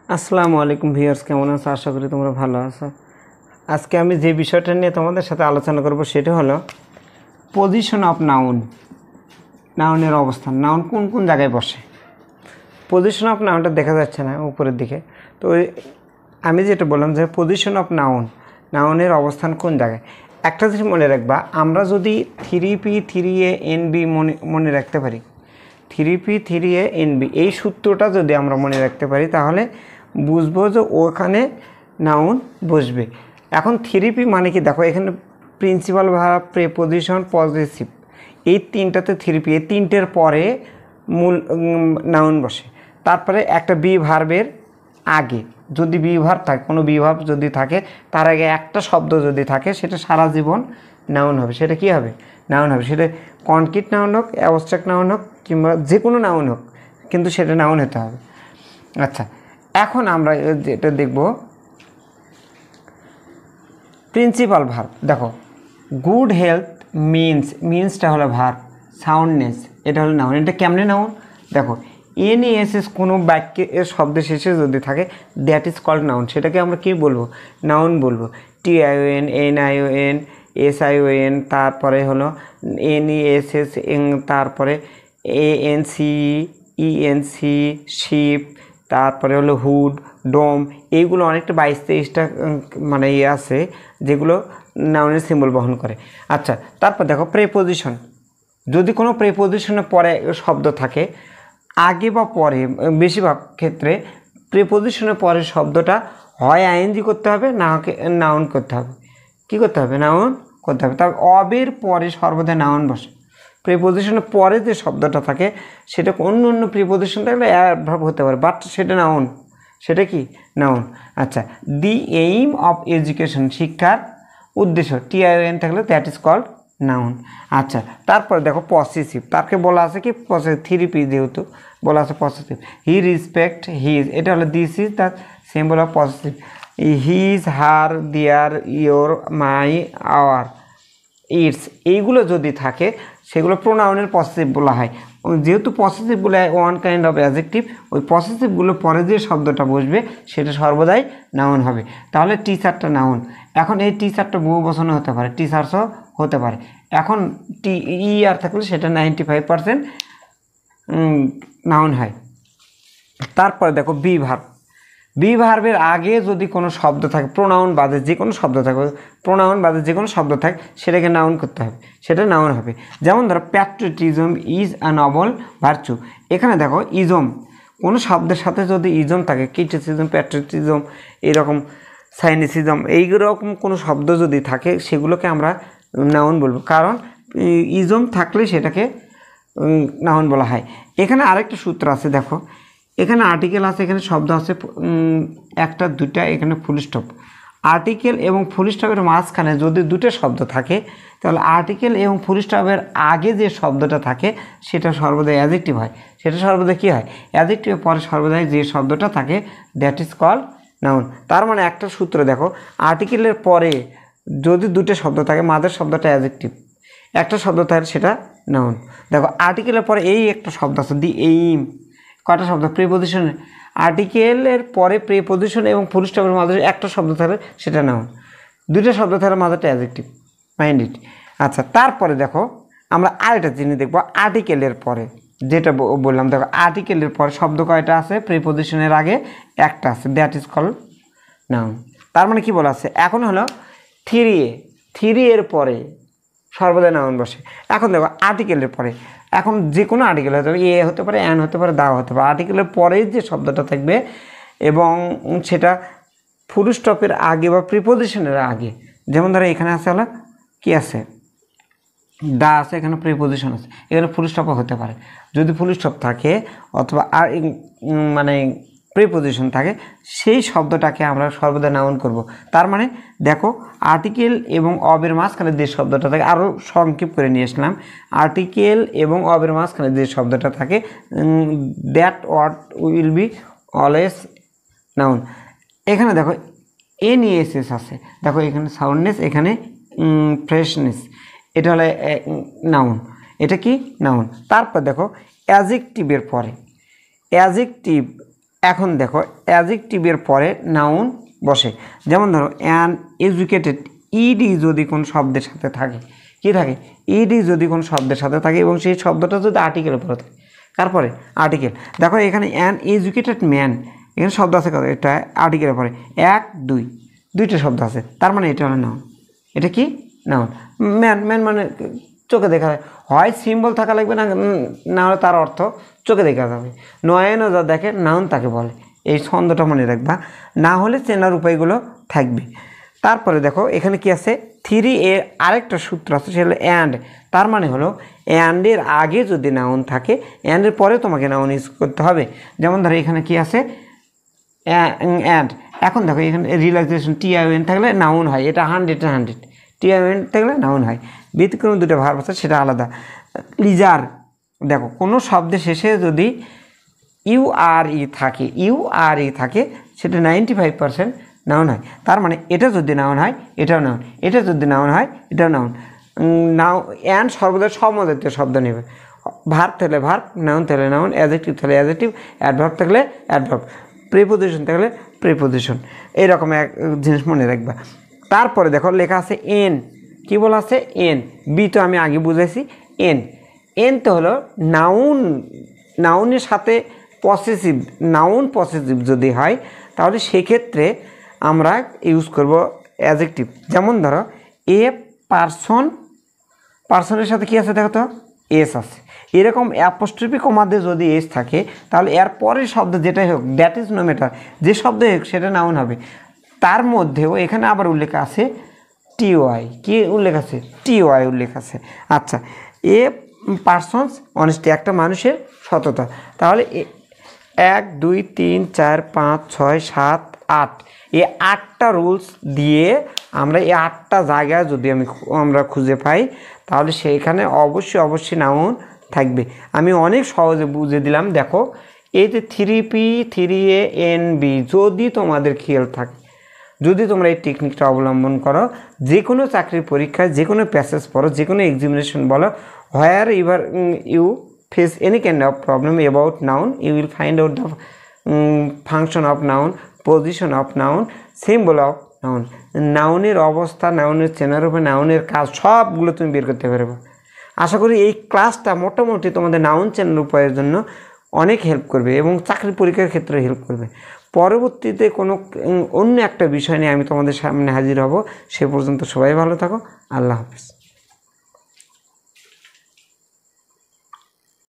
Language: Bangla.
আসসালামু আলাইকুম ভিউয়ার্স, কেমন আছো? আশা করি তোমরা ভালো আছো। আজকে আমি যে বিষয়টা নিয়ে তোমাদের সাথে আলোচনা করব সেটা হলো পজিশন অফ নাউন। নাউনের অবস্থান, নাউন কোন কোন জায়গায় বসে। পজিশন অফ নাউনটা দেখা যাচ্ছে না উপরের দিকে, তো আমি যেটা বললাম যে পজিশন অফ নাউন, নাউনের অবস্থান কোন জায়গায়। একটা জিনিস মনে রাখবা, আমরা যদি 3P 3A NB মনে রাখতে পারি, 3P 3A NB এই সূত্রটা যদি আমরা মনে রাখতে পারি তাহলে বুঝবো যে ওখানে নাউন বসবে। এখন 3P মানে কি, দেখো এখানে প্রিন্সিপাল ভার্ব, প্রিপোজিশন, পজিটিভ, এই তিনটাতে 3P, এই তিনটের পরে মূল নাউন বসে। তারপরে একটা বি ভার্বের আগে যদি বি ভার্ব থাকে, কোনো বি ভার্ব যদি থাকে, তার আগে একটা শব্দ যদি থাকে, সেটা সারা জীবন নাউন হবে। সেটা কি হবে? নাউন হবে। সেটা কনক্রিট নাউন হোক, অ্যাবস্ট্রাক্ট নাউন হোক, কিংবা যে কোনো নাউন হোক, কিন্তু সেটা নাউন হতে হবে। আচ্ছা, এখন আমরা যেটা দেখব প্রিন্সিপাল ভার্ব। দেখো, গুড হেলথ মিনসটা হলো ভার্ব, সাউন্ডনেস এটা হলো নাউন। এটা কেমনে নাউন? দেখো, NESS কোনো বাক্যের শব্দের শেষে যদি থাকে, দ্যাট ইজ কল্ড নাউন। সেটাকে আমরা কি বলবো? নাউন বলবো। TION, NION, SION, তারপরে হলো NESS, তারপরে ANC, ENC, শিপ, তারপরে হলো হুড, ডোম, এইগুলো অনেকটা 22-23টা মানে আছে যেগুলো নাউনের সিম্বল বহন করে। আচ্ছা, তারপর দেখো প্রেপোজিশন। যদি কোনো প্রেপোজিশনের পরে শব্দ থাকে, আগে বা পরে, বেশিরভাগ ক্ষেত্রে প্রিপোজিশনের পরে শব্দটা হয় আইএনজি করতে হবে, না নাউন করতে হবে। কি করতে হবে? নাউন করতে হবে। তবে অবের পরে সর্বদা নাউন বসে। প্রিপোজিশনের পরে যে শব্দটা থাকে সেটা অন্য প্রিপোজিশন থাকলে অ্যাডভার্ব হতে পারে, বাট সেটা নাউন। সেটা কি? নাউন। আচ্ছা, দি এইম অফ এডুকেশন, শিক্ষার উদ্দেশ্য, TION থাকলে দ্যাট ইজ কল্ড নাউন। আচ্ছা, তারপরে দেখো পসেসিভ। তাকে বলা আছে কি? পসেসিভ। 3P যেহেতু বলা আছে পসেসিভ। হি রেসপেক্ট হিজ, এটা হলো this is the symbol of possessive. His, her, their, your, my, our, its, এইগুলো যদি থাকে সেগুলো প্রোনাউনের পসেসিভ বলা হয়। যেহেতু পসেসিভ বলে ওয়ান কাইন্ড অফ অ্যাডজেক্টিভ, ওই পসেসিভগুলো পরে যে শব্দটা বসবে সেটা সর্বদাই নাউন হবে। তাহলে টিচারটা নাউন। এখন এই টিচারটা বহু বচনে হতে পারে, টিচার্সও হতে পারে। এখন আর থাকলে সেটা 95% নাউন হয়। তারপরে দেখো বি ভার্ব। বি ভার্বের আগে যদি কোনো শব্দ থাকে, প্রোনাউন বাদে যে কোনো শব্দ থাকে, প্রোনাউন বাদে যে কোনো শব্দ থাকে, সেটাকে নাউন করতে হবে, সেটা নাউন হবে। যেমন ধরো patriotism is a noble virtue. এখানে দেখো ইজম, কোনো শব্দের সাথে যদি ইজম থাকে, ক্রিটিসিজম, প্যাট্রিয়টিজম, এরকম সাইনিসিজম, এইরকম কোনো শব্দ যদি থাকে, সেগুলোকে আমরা নাউন বলবো, কারণ ইজম থাকলে সেটাকে নাউন বলা হয়। এখানে আরেকটা সূত্র আছে, দেখো এখানে আর্টিকেল আছে, এখানে শব্দ আছে একটা দুইটা, এখানে ফুল স্টপ। আর্টিকেল এবং ফুল স্টপের মাঝখানে যদি দুটো শব্দ থাকে, তাহলে আর্টিকেল এবং ফুল স্টপের আগে যে শব্দটা থাকে সেটা সর্বদাই অ্যাডজেক্টিভ হয়। সেটা সর্বদা কী হয়? অ্যাডজেক্টিভের পরে সর্বদাই যে শব্দটা থাকে দ্যাট ইজ কল্ড নাউন। তার মানে একটা সূত্র দেখো, আর্টিকেলের পরে যদি দুটো শব্দ থাকে, মাদের শব্দটা অ্যাডজেক্টিভ, একটা শব্দ থাকে সেটা নাউন। দেখো আর্টিকেলের পরে এই একটা শব্দ আছে, দি এইম, কটা শব্দ? প্রিপোজিশন। আর্টিকেলের পরে প্রিপোজিশন এবং ফুল স্টপের মাঝে একটা শব্দ থাকে সেটা নাউন, দুইটা শব্দ থাকে মাঝেটা অ্যাডজেক্টিভ, মাইন্ড ইট। আচ্ছা, তারপরে দেখো আমরা আরেকটা জিনিস দেখবো, আর্টিকেলের পরে যেটা বললাম, দেখো আর্টিকেলের পরে শব্দ কয়টা আছে? প্রিপোজিশনের আগে একটা আছে, দ্যাট ইজ কল্ড নাউন। তার মানে কি বলা আছে? এখন হলো 3A এর পরে সর্বদা নাউন বসে। এখন দেখো আর্টিকেলের পরে, এখন যে কোনো আর্টিকেল হতে পারে, এ হতে পারে, অ্যান হতে পারে, দা হতে পারে। আর্টিকেলের পরে যে শব্দটা থাকবে এবং সেটা ফুল স্টপের আগে বা প্রিপোজিশনের আগে, যেমন ধরো এখানে আছে হলো কি আছে? দা আছে, এখানে প্রিপোজিশন আছে, এখানে ফুল স্টপও হতে পারে। যদি ফুল স্টপ থাকে অথবা আর মানে প্রিপোজিশন থাকে, সেই শব্দটাকে আমরা সর্বদা নাউন করব। তার মানে দেখো আর্টিকেল এবং অবের মাঝখানে যে শব্দটা থাকে, আরও সংক্ষেপ করে নিয়ে আসলাম, আর্টিকেল এবং অবের মাঝখানে যে শব্দটা থাকে, that word will be always noun. এখানে দেখো NESS আছে, দেখো এখানে সাউন্ডনেস, এখানে ফ্রেশনেস, এটা হলো নাউন। এটা কি? নাউন। তারপর দেখো অ্যাডজেক্টিভের পরে, অ্যাডজেক্টিভ এখন দেখো অ্যাডজেক্টিভের পরে নাউন বসে। যেমন ধরো অ্যান এডুকেটেড, ইডি যদি কোন শব্দের সাথে থাকে, কি থাকে, ইডি যদি কোন শব্দের সাথে থাকে এবং সেই শব্দটা যদি আর্টিকেলের পরে থাকে, তারপরে আর্টিকেল। দেখো এখানে অ্যান এডুকেটেড ম্যান, এখানে শব্দ আছে কত, এটা আর্টিকেলের পরে 1 2 দুইটা শব্দ আছে, তার মানে এটা হলো নাউন। এটা কি নাউন। ম্যান, ম্যান মানে চোখে দেখা যায়, হয় সিম্বল থাকা লাগবে না হলে তার অর্থ চোখে দেখা যাবে। নয়নও যা দেখে নাউন তাকে বলে, এই ছন্দটা মনে রাখবা, না হলে চেনার উপায়গুলো থাকবে। তারপরে দেখো এখানে কি আছে, 3 এর আরেকটা সূত্র আছে, সেটা হলো অ্যান্ড। তার মানে হলো অ্যান্ডের আগে যদি নাউন থাকে, অ্যান্ডের পরে তোমাকে নাউন ইউজ করতে হবে। যেমন ধরো এখানে কি আছে, অ্যান্ড। এখন দেখো এখানে রিল্যাক্সেশন, TION থাকলে নাউন হয়, এটা 100 TION থাকলে নাউন হয়। ব্যতিক্রম দুটো ভার্ব আছে, সেটা আলাদা। লিজার, দেখো কোনো শব্দের শেষে যদি URE থাকে সেটা 95% নাউন হয়। তার মানে এটা যদি নাউন হয় এটাও নাউন, এটা যদি নাউন হয় এটাও নাউন। অ্যান্ড সর্বদা সমজাতীয় শব্দ নেবে, ভার্ব থাকলে ভার্ব, নাউন থাকলে নাউন, অ্যাডজেক্টিভ থাকলে অ্যাডজেক্টিভ, অ্যাডভার্ব থাকলে অ্যাডভার্ব, প্রিপোজিশন থাকলে প্রিপোজিশন। এইরকম এক জিনিস মনে রাখবা। তারপরে দেখো লেখা আছে এন, কি বলা আছে, এন। বি তো আমি আগে বুঝাইছি। এন তো হলো নাউনের সাথে পসেসিভ, নাউন পসেসিভ যদি হয় তাহলে সেক্ষেত্রে আমরা ইউজ করব অ্যাডজেক্টিভ। যেমন ধরো এ পার্সনের সাথে কি আছে দেখো তো, এস আছে। এরকম অ্যাপোস্ট্রফি কমাতে যদি এস থাকে তাহলে এর পরের শব্দ যেটাই হোক, দ্যাট ইজ নো ম্যাটার, যে শব্দ হোক সেটা নাউন হবে। তার মধ্যেও এখানে আবার উল্লেখ আছে TOI, কি উল্লেখ আছে, TOI উল্লেখ আছে। আচ্ছা, এ পার্সনস অনেস্টি, একটা মানুষের সততা। তাহলে 1 2 3 4 5 6 7 8, এই 8টা রুলস দিয়ে আমরা এই 8টা জায়গায় যদি আমরা খুঁজে পাই তাহলে সেইখানে অবশ্যই নাউন থাকবে। আমি অনেক সহজে বুঝে দিলাম। দেখো এই যে 3P 3A NB, যদি তোমাদের খেয়াল থাকে, যদি তোমরা এই টেকনিকটা অবলম্বন করো, যে কোনো চাকরির পরীক্ষায় যে কোনো প্যাসেজ পড়ো, যে কোনো এক্সামিনেশন বলো, wherever you face any kind of problem about noun, you will find out the function of noun, position of noun, symbol of noun, নাউনের অবস্থা, নাউনের চেনার উপর, নাউনের কাজ, সবগুলো তুমি বের করতে পারবে। আশা করি এই ক্লাসটা মোটামুটি তোমাদের নাউন চেনার উপায়ের জন্য অনেক হেল্প করবে এবং চাকরির পরীক্ষার ক্ষেত্রে হেল্প করবে। পরবর্তীতে কোনো অন্য একটা বিষয় নিয়ে আমি তোমাদের সামনে হাজির হব। সে পর্যন্ত সবাই ভালো থাকো। আল্লাহ হাফেজ।